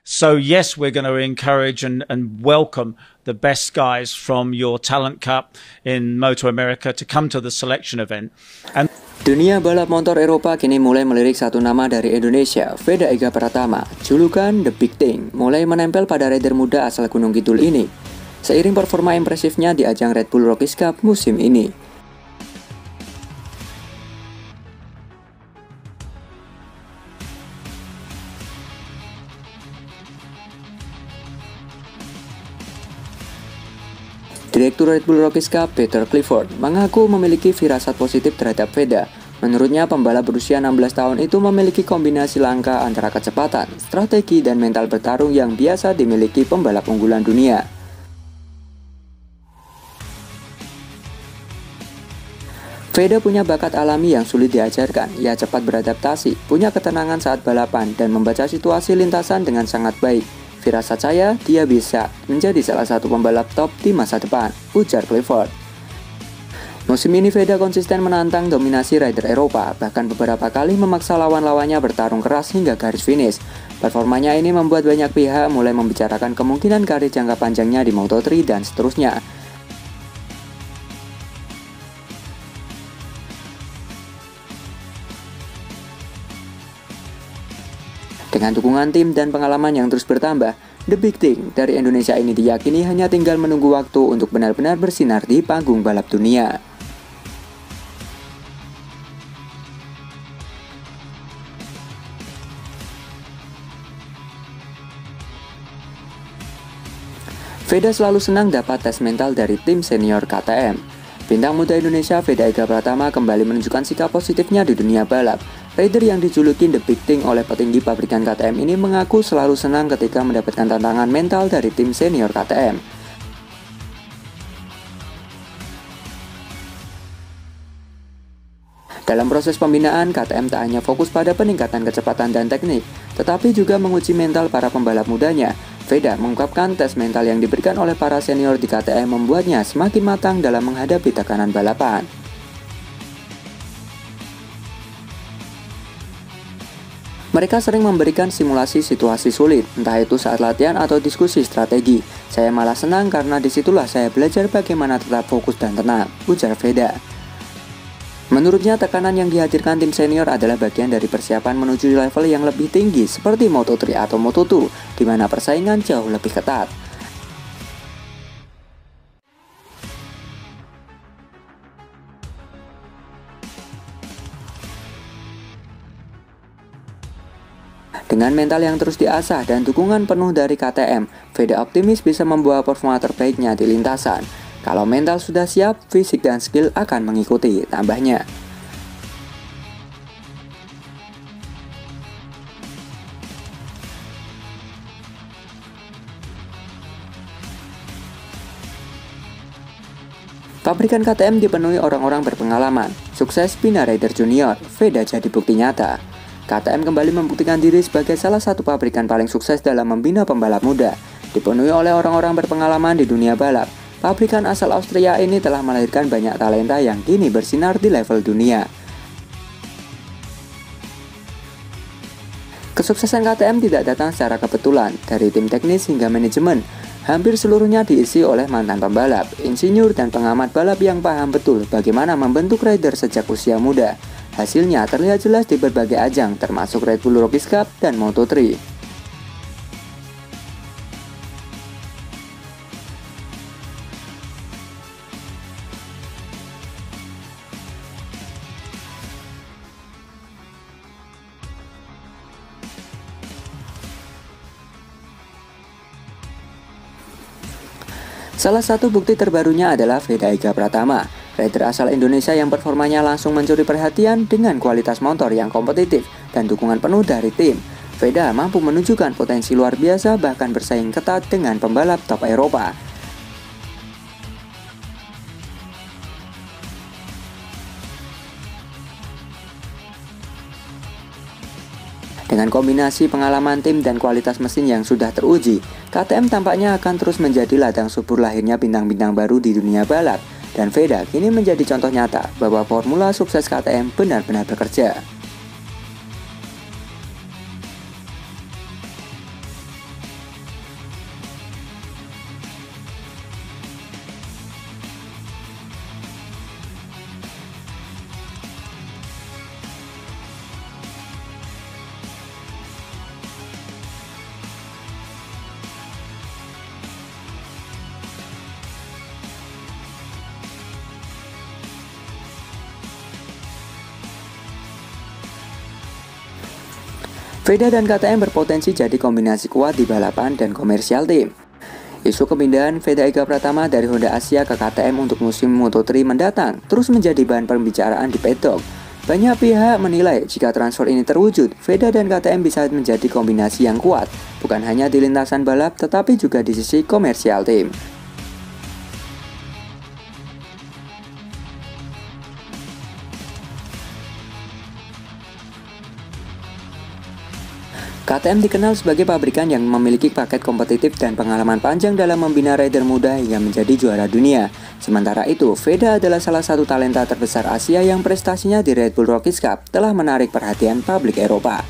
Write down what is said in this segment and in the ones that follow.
So yes, we're going to encourage and welcome the best guys from your Talent Cup in Moto America to come to the selection event. And dunia balap motor Eropa kini mulai melirik satu nama dari Indonesia, Veda Ega Pratama. Julukan The Big Thing mulai menempel pada rider muda asal Gunung Kidul ini, seiring performa impresifnya di ajang Red Bull Rockies Cup musim ini. Direktur Red Bull Rockies Cup, Peter Clifford, mengaku memiliki firasat positif terhadap Veda. Menurutnya, pembalap berusia 16 tahun itu memiliki kombinasi langka antara kecepatan, strategi, dan mental bertarung yang biasa dimiliki pembalap unggulan dunia. Veda punya bakat alami yang sulit diajarkan. Ia cepat beradaptasi, punya ketenangan saat balapan, dan membaca situasi lintasan dengan sangat baik. Firasat saya, dia bisa menjadi salah satu pembalap top di masa depan, ujar Clifford. Musim ini Veda konsisten menantang dominasi rider Eropa, bahkan beberapa kali memaksa lawan-lawannya bertarung keras hingga garis finish. Performanya ini membuat banyak pihak mulai membicarakan kemungkinan karir jangka panjangnya di Moto3 dan seterusnya. Dengan dukungan tim dan pengalaman yang terus bertambah, The Big Thing dari Indonesia ini diyakini hanya tinggal menunggu waktu untuk benar-benar bersinar di panggung balap dunia. Veda selalu senang dapat tes mental dari tim senior KTM. Bintang muda Indonesia Veda Ega Pratama kembali menunjukkan sikap positifnya di dunia balap. Rider yang dijuluki The Big Thing oleh petinggi pabrikan KTM ini mengaku selalu senang ketika mendapatkan tantangan mental dari tim senior KTM. Dalam proses pembinaan, KTM tak hanya fokus pada peningkatan kecepatan dan teknik, tetapi juga menguji mental para pembalap mudanya. Veda mengungkapkan tes mental yang diberikan oleh para senior di KTM membuatnya semakin matang dalam menghadapi tekanan balapan. Mereka sering memberikan simulasi situasi sulit, entah itu saat latihan atau diskusi strategi. Saya malah senang karena disitulah saya belajar bagaimana tetap fokus dan tenang, ujar Veda. Menurutnya, tekanan yang dihadirkan tim senior adalah bagian dari persiapan menuju level yang lebih tinggi seperti Moto3 atau Moto2, di mana persaingan jauh lebih ketat. Dengan mental yang terus diasah dan dukungan penuh dari KTM, Veda optimis bisa membawa performa terbaiknya di lintasan. Kalau mental sudah siap, fisik dan skill akan mengikuti, tambahnya. Pabrikan KTM dipenuhi orang-orang berpengalaman. Sukses bina rider junior, Veda jadi bukti nyata. KTM kembali membuktikan diri sebagai salah satu pabrikan paling sukses dalam membina pembalap muda. Dipenuhi oleh orang-orang berpengalaman di dunia balap, pabrikan asal Austria ini telah melahirkan banyak talenta yang kini bersinar di level dunia. Kesuksesan KTM tidak datang secara kebetulan, dari tim teknis hingga manajemen. Hampir seluruhnya diisi oleh mantan pembalap, insinyur, dan pengamat balap yang paham betul bagaimana membentuk rider sejak usia muda. Hasilnya terlihat jelas di berbagai ajang, termasuk Red Bull Rockies Cup dan Moto3. Salah satu bukti terbarunya adalah Veda Ega Pratama, rider asal Indonesia yang performanya langsung mencuri perhatian dengan kualitas motor yang kompetitif dan dukungan penuh dari tim. Veda mampu menunjukkan potensi luar biasa, bahkan bersaing ketat dengan pembalap top Eropa. Dengan kombinasi pengalaman tim dan kualitas mesin yang sudah teruji, KTM tampaknya akan terus menjadi ladang subur lahirnya bintang-bintang baru di dunia balap. Dan Veda kini menjadi contoh nyata bahwa formula sukses KTM benar-benar bekerja. Veda dan KTM berpotensi jadi kombinasi kuat di balapan dan komersial tim. Isu kepindahan Veda Ega Pratama dari Honda Asia ke KTM untuk musim Moto3 mendatang terus menjadi bahan pembicaraan di paddock. Banyak pihak menilai jika transfer ini terwujud, Veda dan KTM bisa menjadi kombinasi yang kuat, bukan hanya di lintasan balap tetapi juga di sisi komersial tim. KTM dikenal sebagai pabrikan yang memiliki paket kompetitif dan pengalaman panjang dalam membina rider muda hingga menjadi juara dunia. Sementara itu, Veda adalah salah satu talenta terbesar Asia yang prestasinya di Red Bull Rookies Cup telah menarik perhatian publik Eropa.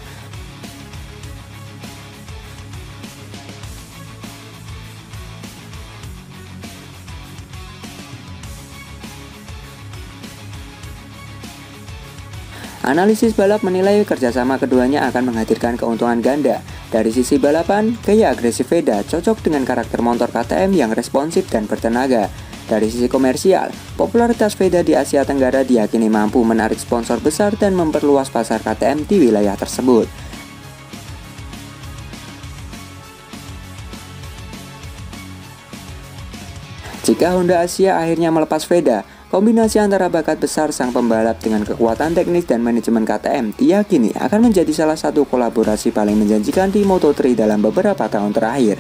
Analisis balap menilai kerjasama keduanya akan menghadirkan keuntungan ganda. Dari sisi balapan, gaya agresif Veda cocok dengan karakter motor KTM yang responsif dan bertenaga. Dari sisi komersial, popularitas Veda di Asia Tenggara diyakini mampu menarik sponsor besar dan memperluas pasar KTM di wilayah tersebut. Jika Honda Asia akhirnya melepas Veda, kombinasi antara bakat besar sang pembalap dengan kekuatan teknis dan manajemen KTM diyakini akan menjadi salah satu kolaborasi paling menjanjikan di Moto3 dalam beberapa tahun terakhir.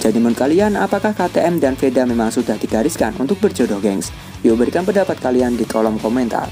Jadi menurut kalian, apakah KTM dan Veda memang sudah digariskan untuk berjodoh, gengs? Yuk berikan pendapat kalian di kolom komentar.